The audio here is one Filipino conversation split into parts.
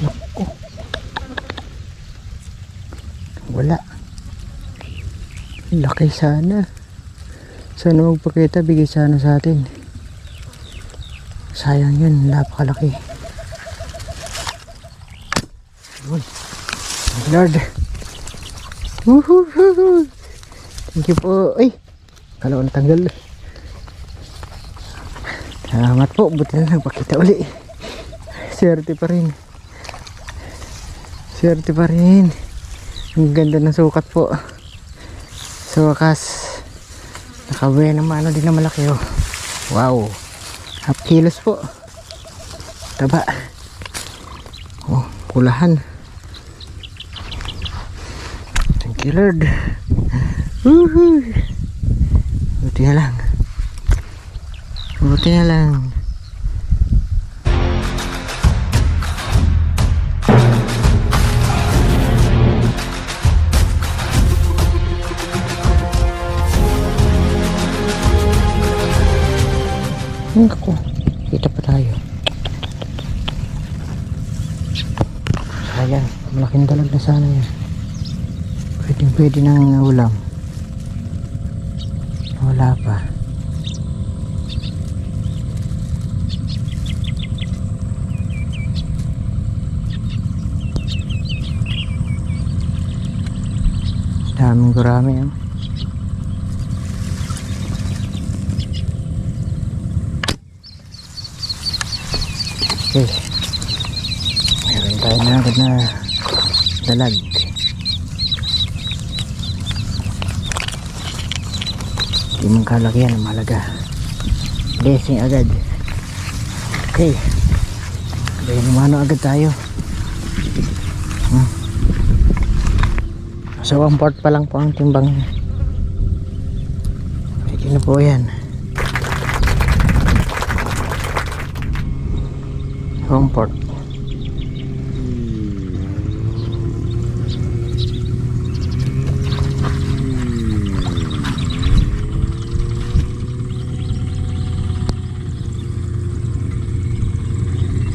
Naku. Wala. Laki sana. Sana magpakita, bigay sana sa atin. Sayang yun, napakalaki. Uy, Lord. Woohoo! Thank you po. Ay, kala ko natanggal. Salamat po, buti na lang pakita uli. Swerte pa rin. Swerte pa rin. Ang ganda ng sukat po. Sa wakas, nakabuhay naman ano din na malaki oh. Wow, half kilos po. Taba. Oh, pulahan. Thank you Lord. Woohoo! Buti na lang. Buti na lang. Ako, kita pa tayo. Sayang, malaking dalag na sana yan. Pwede nang ulam. Wala pa. Daming gurami yan. Okay, meron tayo na agad na dalag. Hindi mong kalaki yan, mahalaga. Blessing agad. Okay, dahil umano agad tayo. So 1/4 pa lang po ang timbang niya. Pwede na po yan. 1/4.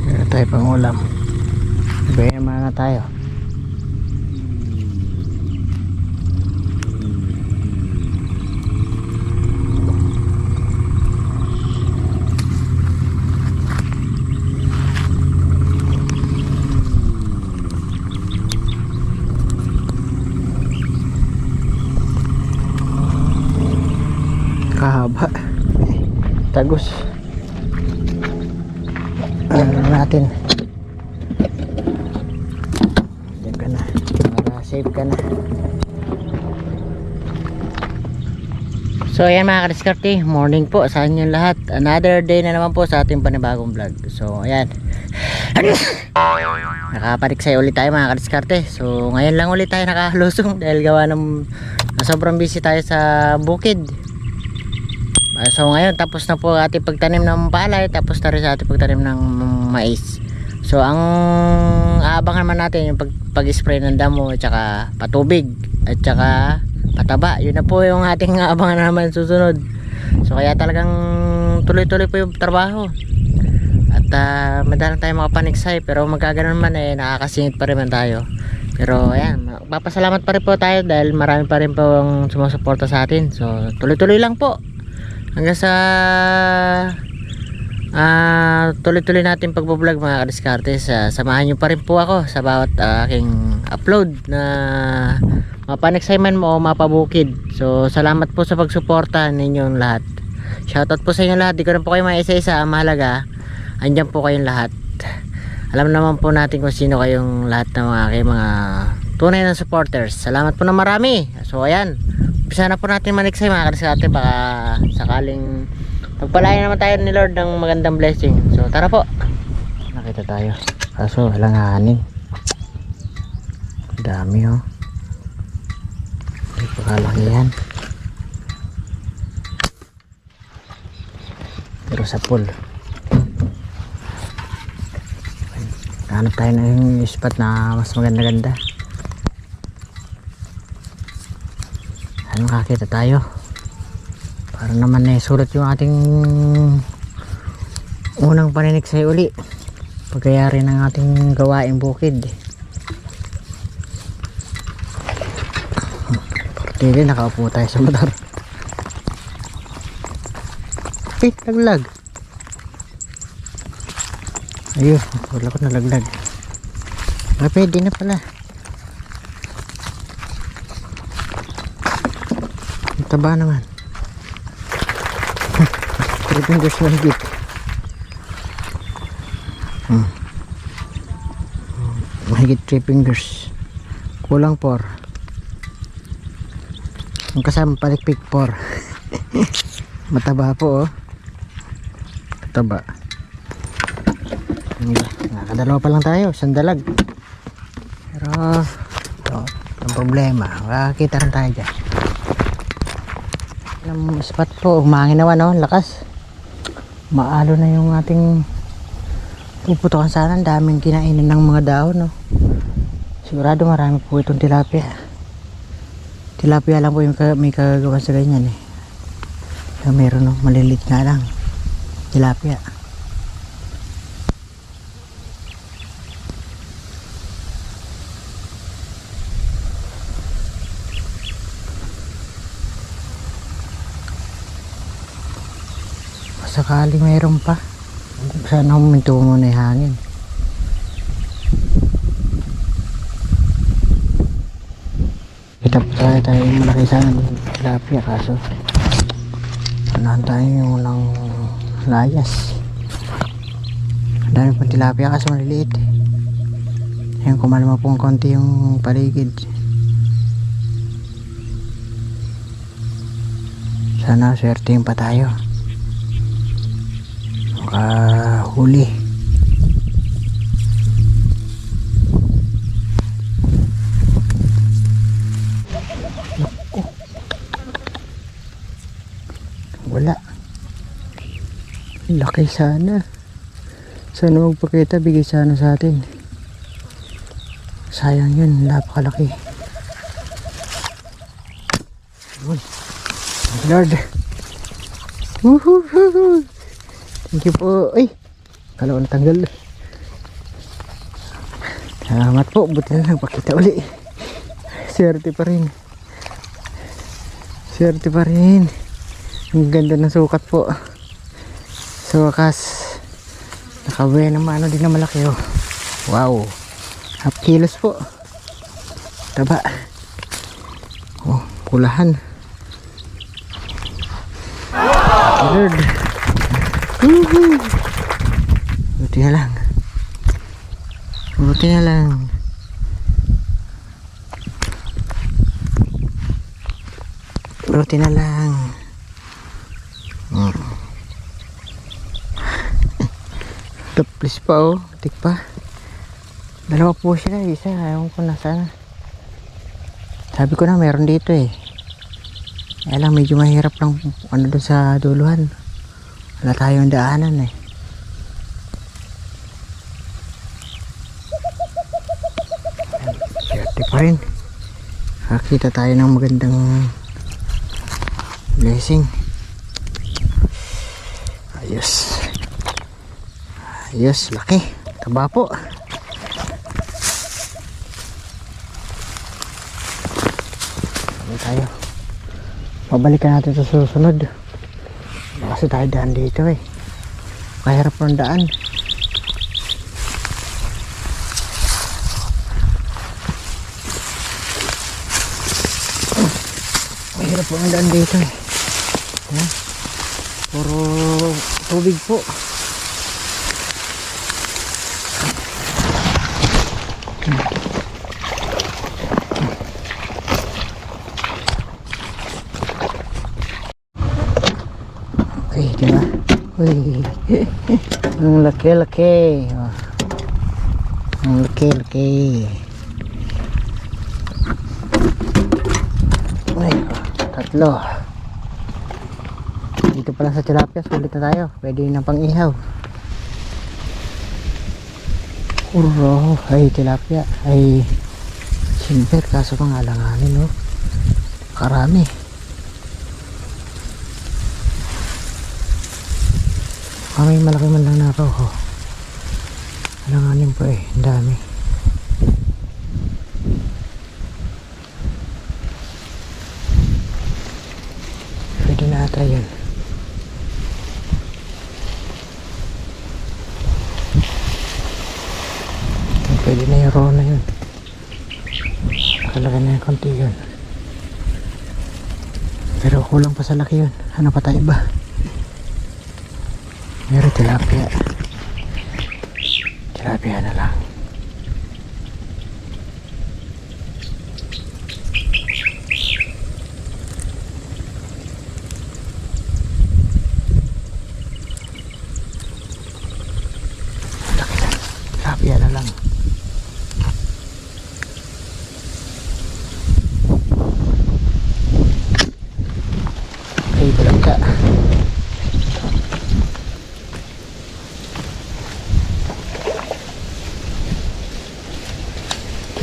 Meron tayo pang ulam. Bayan mga tayo. Kahaba tagus natin. Diyan ka na para safe ka na. So ayan mga kadiskarte, morning po sa inyong lahat. Another day na naman po sa ating panibagong vlog. So ayan, nakapaniksay ulit tayo mga kadiskarte. So ngayon lang ulit tayo nakalusong dahil gawa ng sobrang busy tayo sa bukid. So ngayon tapos na po ating pagtanim ng palay, tapos na rin sa ating pagtanim ng mais. So ang aabangan naman natin yung pag-spray ng damo at saka patubig at saka pataba. Yun na po yung ating aabangan naman susunod. So kaya talagang tuloy-tuloy po yung trabaho. At madalang tayo makapaniksay, pero magkaganon man nakakasingit pa rin man tayo. Pero ayan, papasalamat pa rin po tayo dahil marami pa rin po ang sumusuporta sa atin. So tuloy-tuloy lang po hanggang sa tuloy-tuloy natin pagbablog mga kadiskarte. Samahan nyo pa rin po ako sa bawat aking upload na mapaniksay man mo o mapabukid. So salamat po sa pagsuporta ninyong lahat. Shoutout po sa inyo lahat. Di ko na po kayo maisa-isa. Ang mahalaga, andyan po kayong lahat. Alam naman po natin kung sino kayong lahat ng mga tunay na supporters. Salamat po na marami. So ayan, umpisa na po natin maniksay mga kadiskarte. Baka sakaling pagpalain naman tayo ni Lord ng magandang blessing. So tara po, nakita tayo. Kaso walang hanin. Dami oh. Hindi pa kalaki yan. Pero sa pool hanap tayo na yung spot na mas maganda-ganda. Ano makakita tayo para naman sulat yung ating unang paniniksay uli. pagkayari ng ating gawaing bukid. Partili, nakaupo tayo sa motor. Laglag. Ayun, wala ko nalaglag. Pwede na pala. Ang taba naman. 3 fingers mahigit. Mahigit 3 fingers. Kulang 4. Ang kasama palikpik 4. Mataba po oh. Mataba. Nakadalawa pa lang tayo, sandalag. Pero ang problema, makakita rin tayo dyan. Ang spot po, umangin naman oh, lakas. Maalo na yung ating puputukan sana. Ang daming kinainan ng mga daon no. Sigurado marami po itong tilapia. Tilapia lang po yung may kagagawan sa ganyan eh. So, meron no, malilit nga lang tilapia. Sakali mayroon pa. Sana huminto muna yung hangin. Kita pa tayo malaki sana tilapia kaso unahan tayo yung ng layas. Dami pang tilapia kaso maliliit. Ayan, kumalma pong konti yung paligid. Sana swertein pa tayo. Huli. Naku. Wala. Laki sana. Sana magpakita, bigay sana sa atin. Sayang yun, napakalaki. Uy. Lord. Woohoo. Thank you po. Ay, kala ko natanggal. Salamat po. Buti na lang pakita uli. Swerte pa rin. Swerte pa rin. Ang ganda ng sukat po. Sa wakas, nakabuhay ng ano din na malaki oh. Wow. Half kilos po. Taba. Oh, pulahan. Lord. Buti na lang. Buti na lang. Buti na lang. Taplis pa oh. Tik pa. Dalawa po sila. Isa. Ayaw ko nasaan. Sabi ko na meron dito eh. Kaya lang medyo mahirap lang ano doon sa duluhan. Wala tayong daanan eh. Swerte pa rin. Nakakita tayo ng magandang blessing. Ayos. Ayos, laki. Taba po. Ano tayo? Pabalikan natin sa susunod. Kasi tayo daan dito eh. Kahirap ng daan. Mahirap ng daan dito eh. Puro tubig po. Okay, diba? Uy. Ang laki-laki. Oh. Ang laki-laki. Ay, tatlo. Dito pa lang sa tilapia, sulit na tayo. Pwede na pang ihaw. Uro, ay tilapia. Ay silver, kaso pang alanganin, no? Karami. May malaki man lang na roho. Alanganin po eh, ang dami. Pwede na ata yun. Pwede na yung raw na yun. Nakalagay na yung konti yun. Pero kulang pa sa laki yun. Ano pa tayo ba? Meron tilapia. Tilapia na lang. Laki na. Tilapia na lang. Okay, tilapia.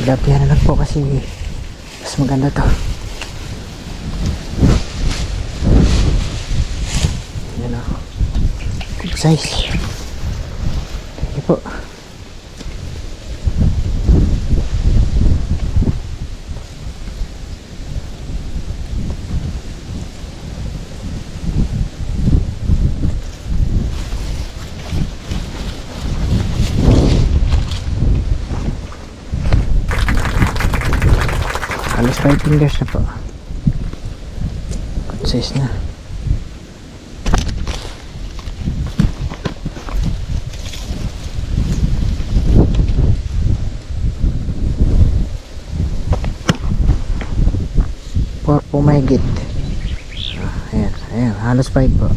Tilapia na lang po kasi mas maganda to. Yan o. Good size. Thank you po. Halos 5 fingers na po. Good size na. Por po mahigit. Ayan, ayan, halos 5 po.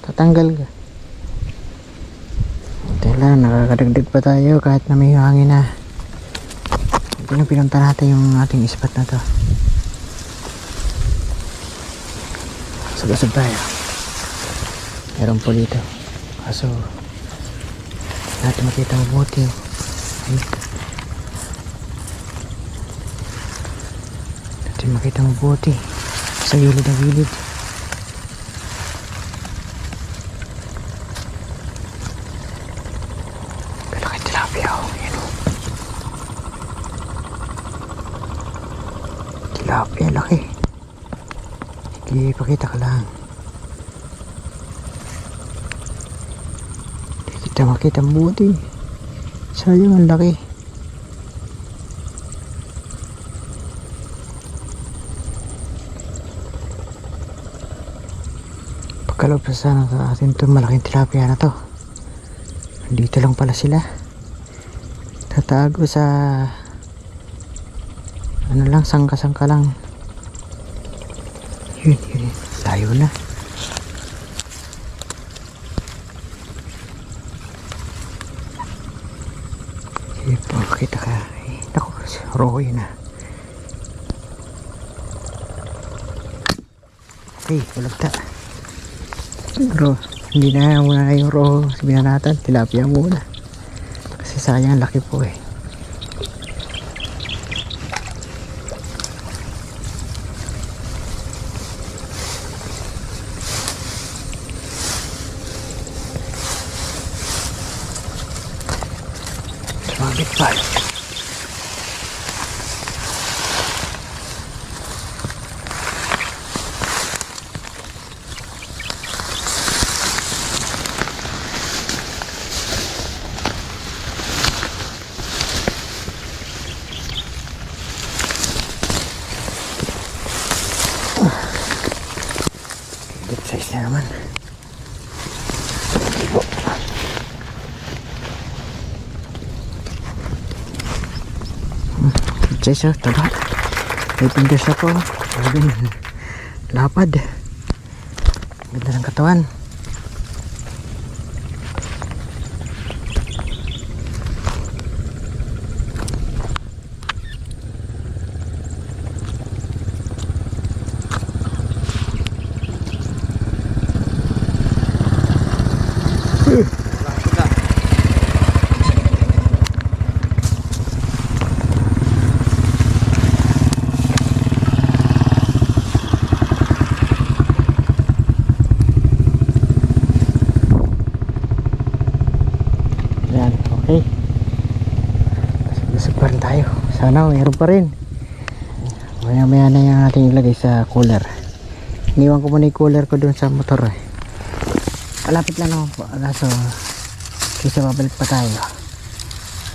Tatanggal ka. Tela, nakakadagdag pa tayo kahit na may hangin na. Ito na pinunta natin yung ating ispat na to. Sabasab tayo. Meron po dito. Kaso natin makita mabuti. Natin makita mabuti sa gilid na gilid. Tilapia, laki. Sige, pakita ka lang. Hindi kita makita mabuti. Sayang, ang laki. Pagkaloob sa sana sa atin itong malaking tilapia na to. Dito lang pala sila. Tatago sa ano lang, sangka-sangka lang. Yun, yun, layo na. Sige po, kita ka. Naku, roho yun na. Okay, walagta. Siguro, hindi na muna yung roho. Sabihan natin, tilapia muna. Kasi sayang, laki po eh. Big five. Good size na naman. Size na, taba. 5 fingers na po. Lapad. Ganda ng katawan. Sana mayroon pa rin. Maya maya na yung ating ilagay sa cooler. Iniwan ko muna yung cooler ko dun sa motor eh. Malapit lang naman po. Kaso kasi babalik pa tayo.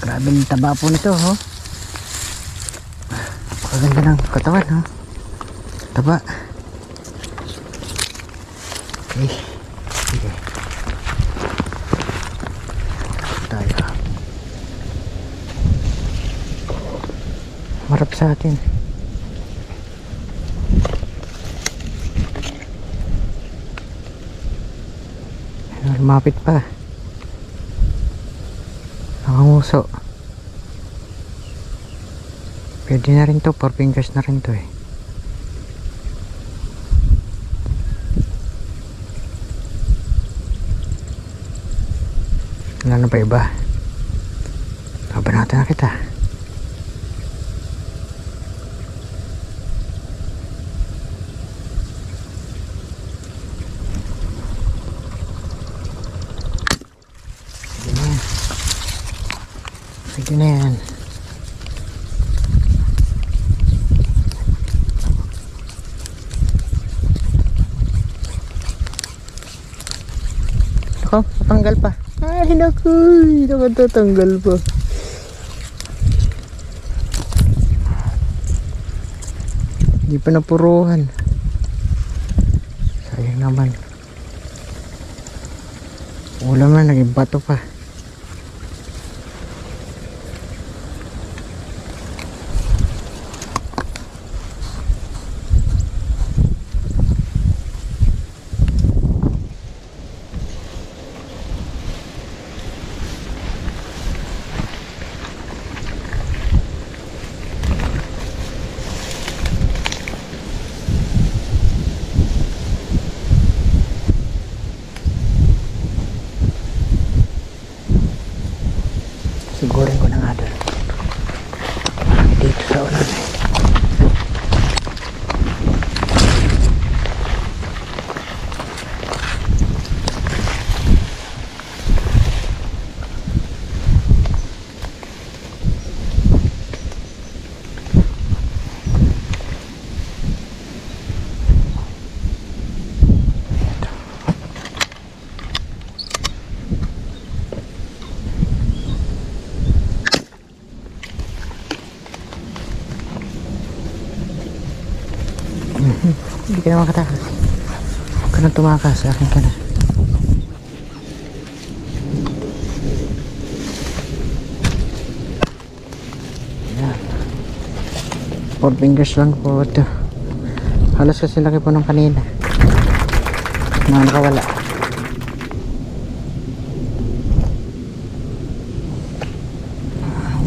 Grabe yung taba po nito ho. Paganda ng katawan ho. Taba. Okay. Sige. Tayo. Marap sa atin. Lumapit pa. Nakanguso. Pwede na rin to. 4 fingers na rin to eh. Wala na pa iba. Pabanatan na kita. Pwede na yan. Ako, matanggal pa. Ay, naku. Nakatatanggal pa. Hindi pa napuruhan. Sayang naman. Ulam na, naging bato pa. Sigurin ko na nga doon. Dito sa ulan eh. Hindi ka na makatakas. Huwag ka nang tumakas. Sa akin ka na. Yan. 4 fingers lang po ito. Halos kasi laki po ng kanina. Nakawala.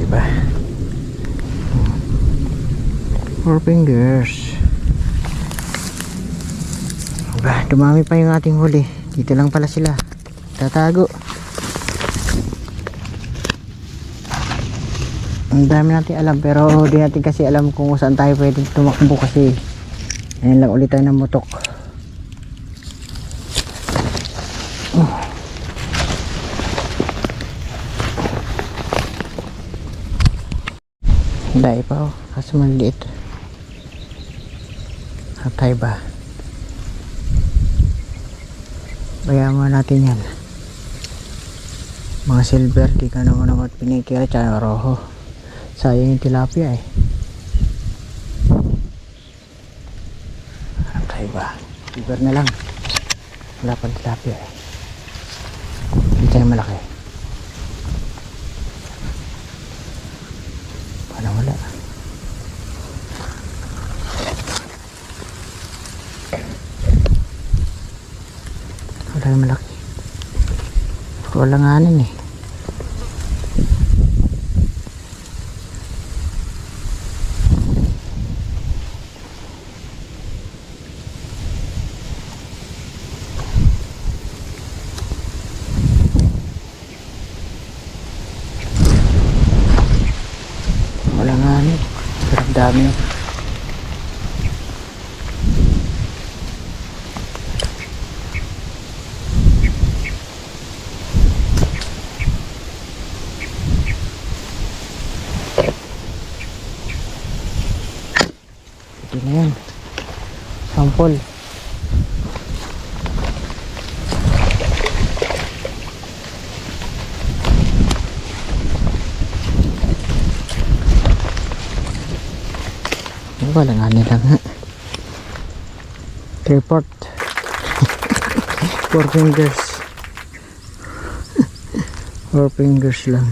Diba? 4 fingers. Dumami pa yung ating huli. Dito lang pala sila tatago. Ang dami natin alam, pero di natin kasi alam kung saan tayo pwedeng tumakbo kasi ayun lang ulit tayo ng mutok. Dahil pa oh, kaso maliit. Hatay ba? Bayaman natin yan. Mga silver, di ka naman naman pinikira. Tsaka roho. Sayang yung tilapia eh. Hatay ba? Silver na lang. Wala pang tilapia eh. Hindi tayo malaki. Paano wala? Wala yung malaki. Wala nga anin eh. Wala nga anin. Pero dami na. apple. Wala nga nilang 3/4 4 fingers 4 fingers lang.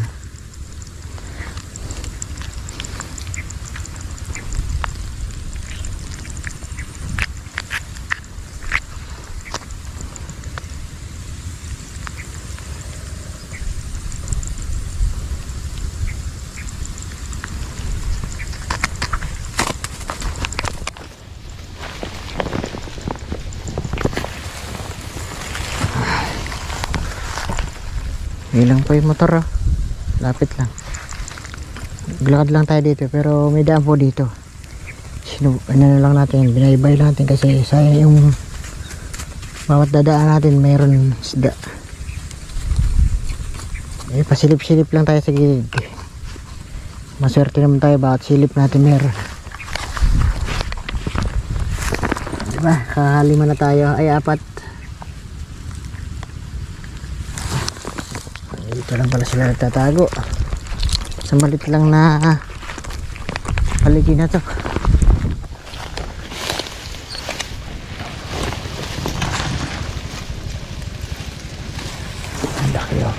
Ilang po yung motor, oh. Lapit lang. Glakad lang tayo dito, pero may daan po dito. Ano na lang natin, binaybay lang natin kasi sayang yung bawat dadaan natin mayroon isda. Pasilip-silip lang tayo sa gilid. Maswerte naman tayo bawat silip natin meron. Diba, kakalima na tayo, ay 4. Dito lang pala sila nagtatago sa malit lang na paligid na to. Ang laki, oh.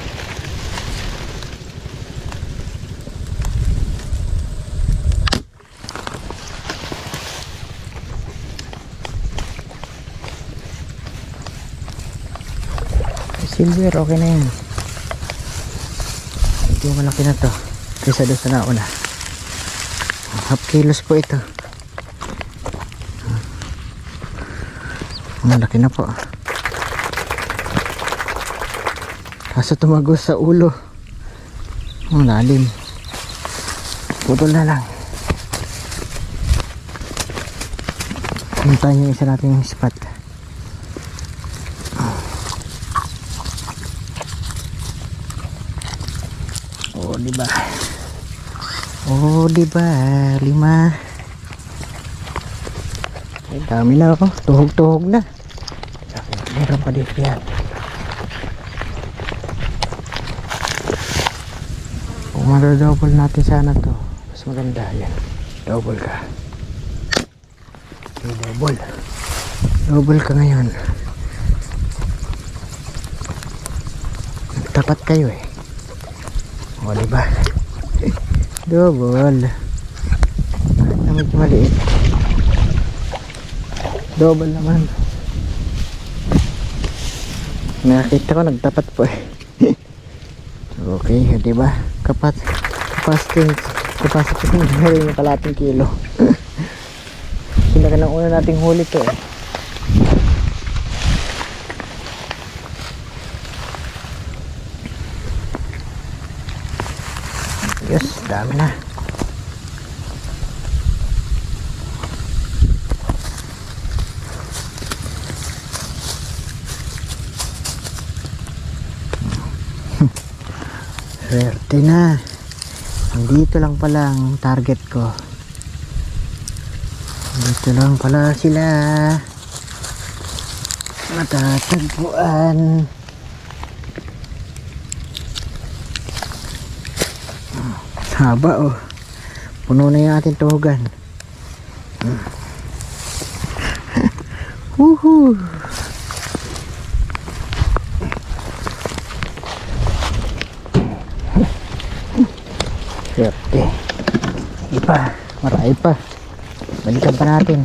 Silver, okay na yan. Yung malaki na to kaysa doon sa nauna. Half kilos po ito. Malaki na po. Kaso tumagos sa ulo. Ang lalim. Putol na lang. Hintayin yung isa nating spot. Diba? Oh, diba? 5. Ay, dami na ako. Tuhog-tuhog na. Meron pa dito yan. Kung madodouble natin sana to, mas maganda yan. Double ka. Okay, double. Double ka ngayon. Tapat kayo eh. O, diba? Double. Namit maliit. Double naman. Nakita ko nagtapat po eh. Okay, diba? Capacity na rin yung kalating kilo. Pinaka ng una nating huli to eh. Yes, dami na. Swerte na. Dito lang pala ang target ko. Dito lang pala sila matatagpuan. Haba, oh. Puno na yung ating tuhugan. Woohoo! Swerte. Ipa, marami pa. Balikan pa natin.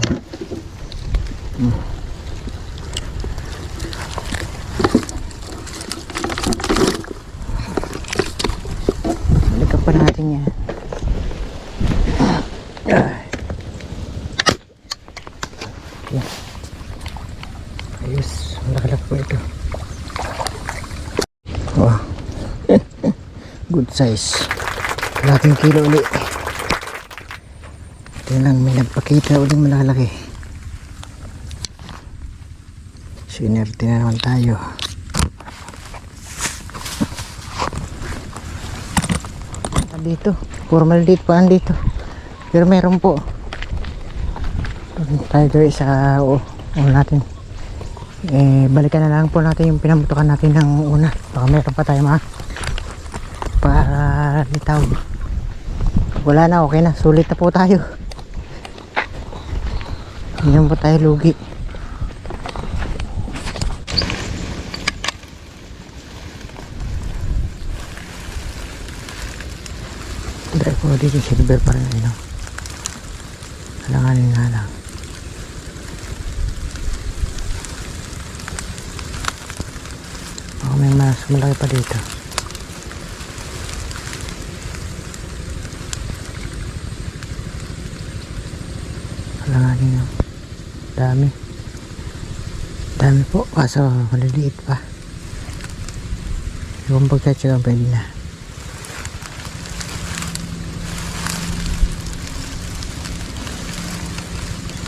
Balikan pa natin yan. Yan. Ayos, malaki po ito. Oh. Good size. Kalating kilo ulit. Ito lang, may nagpakita ulit malaki. Sinerte na naman tayo. Dito, formal date pa dito. Pero meron po. Tayo sa natin. Balikan na lang po natin yung pinamutukan natin ng una. Baka meron pa tayo para litaw. Wala na, okay na, sulit na po tayo. Hindi naman po tayo lugi. Drive po dito, silver pa rin, no? Alanganin nga lang. Baka may mas malaki pa dito. Alanganin nga. Dami po, kaso maliliit pa. Yung pagkatsagang pwede na.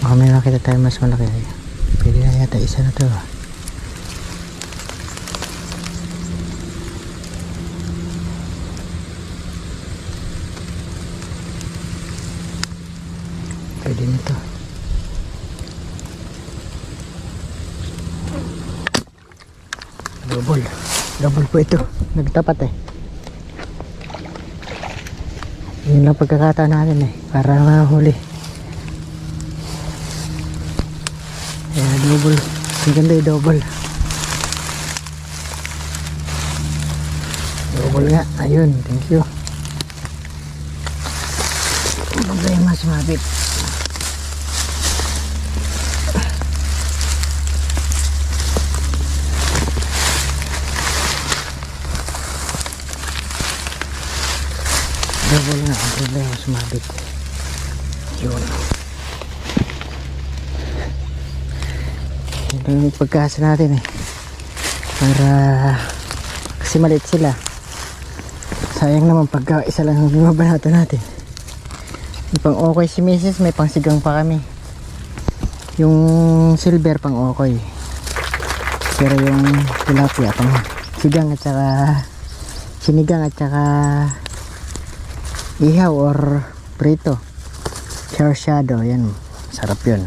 Baka may makita tayo mas malaki. Pwede na yata isa na to. Pwede na to. Double po ito. Nagtapat yun lang pagkakataon natin para mahuli. Ayan, double. Ang ganda yung double. Double nga. Ayun, thank you. Bagay mas mabit. Double nga, ang problema sumabit. Yun. Ito yung pagkasa natin para kasi maliit sila. Sayang naman pagka isa lang ang bimabanata natin. Yung pang okay si Mrs. may pang sigang pa kami. Yung silver pang okay. Pero yung tilapia pang sigang at saka sinigang at saka ihaw or prito. Charsyado, yan, sarap yun.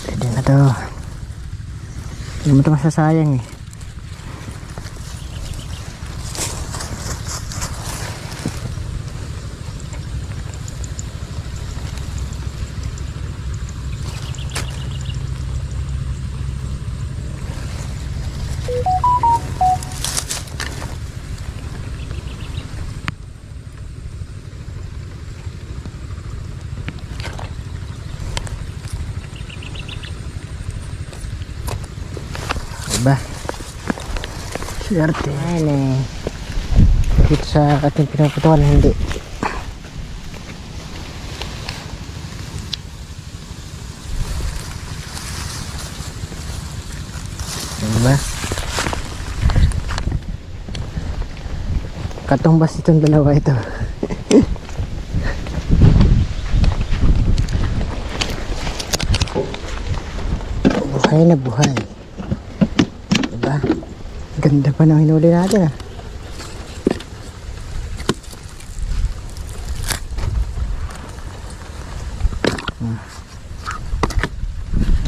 Pwede na to. Hindi mo ito masasayang diba? Swerte. Ayan dito sa ating pinaputuan hindi. Diba? Katumbas itong dalawa ito. Buhay na buhay. Ganda pa ng hinuli natin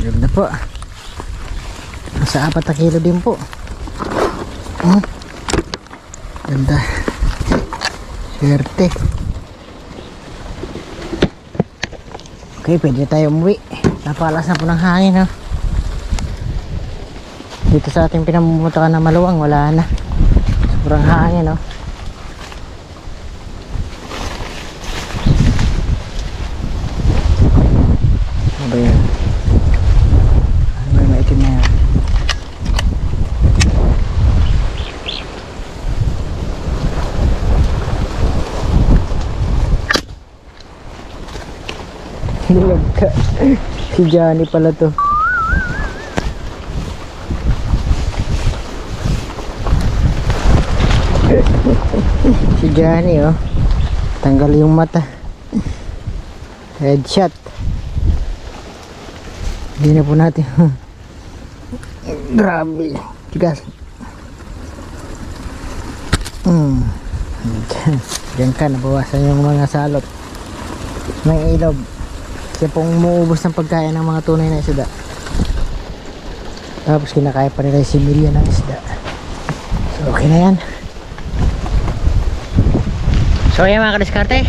Ganda po. Nasa 4 na kilo din po. Ganda. Swerte. Okay, pwede tayo umuwi. Napalas na po ng hangin dito sa ating pinamumutukan na maluwang, wala na. Sobrang hangin ano ba yan? Ano ba yung maitim na yan? Nilagka. Si Johnny pala to. Si Johnny tanggal yung mata, headshot. Hindi na po natin grabe tigas. Diyan ka nabawasan yung mga salot ng ilog. Siya pong umuubos ng pagkain ng mga tunay na isda. Tapos kinakaya pa nila yung similya ng isda. So okay na yan. So ayan mga kadiskarte,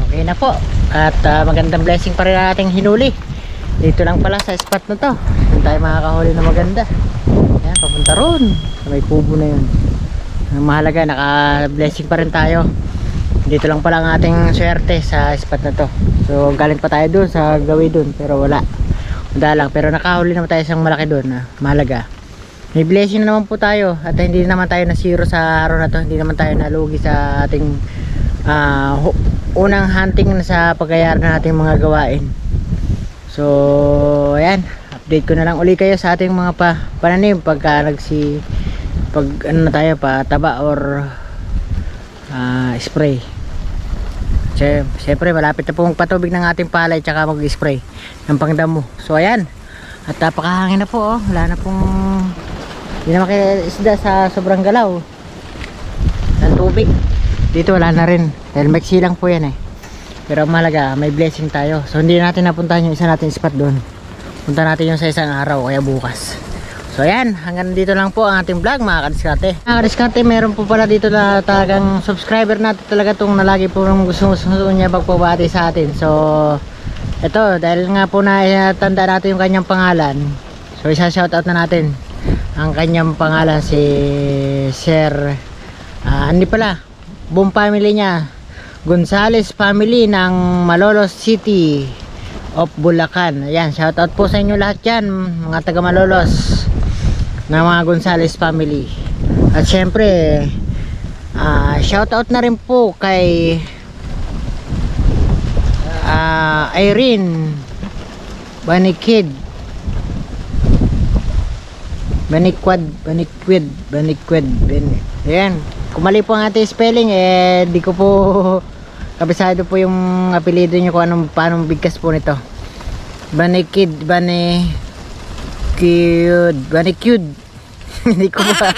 okay na po. At magandang blessing pa rin nating hinuli. Dito lang pala sa spot na to. Doon tayo makakahuli na maganda. Ayan, papunta ron. May kubo na yun. Ang mahalaga, naka-blessing pa rin tayo. Dito lang pala ang ating swerte sa spot na to. So galing pa tayo dun sa gawi dun, pero wala. Wala lang, pero nakahuli naman tayo isang malaki dun. Mahalaga. May blessing na naman po tayo. At hindi naman tayo na zero sa araw na to. Hindi naman tayo nalugi sa ating unang hunting na sa pagkayar na nating mga gawain. So ayan, update ko na lang uli kayo sa ating mga pananim pagka pag ano na tayo pa taba or spray. Siyempre malapit na po magpatubig ng ating palay tsaka mag-spray ng pangdamo. So ayan, at napakahangin na po, wala na pong hindi na makisda sa sobrang galaw ng tubig. Dito wala na rin dahil maiksi lang po yan eh. Pero mahalaga, may blessing tayo. So hindi natin napuntahan yung isa natin spot doon. Punta natin yung sa isang araw kaya bukas. So ayan, hanggang dito lang po ang ating vlog mga kadiskarte. Mga kadiskarte, meron po pala dito na talagang subscriber natin talaga itong na lagi po nung gusto niya magpabati sa atin. So ito, dahil nga po na tanda natin yung kanyang pangalan. So isa shoutout na natin. Ang kanyang pangalan si Sir hindi pala, buong family niya, Gonzales family ng Malolos City of Bulacan. Ayan, shoutout po sa inyo lahat yan, mga taga Malolos na mga Gonzales family. At syempre shoutout na rin po kay Irene Baniquid. Ayan, kumali po ang ating spelling di ko po kabisado po yung apelido nyo kung paano bigkas po nito. Baniquid hindi ko pa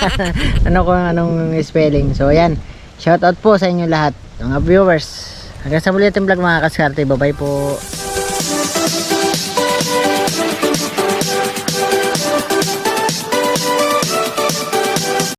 anong spelling. So ayan, shout out po sa inyo lahat mga viewers. Hanggang sa muli ating vlog mga kadiskarte. Bye bye po.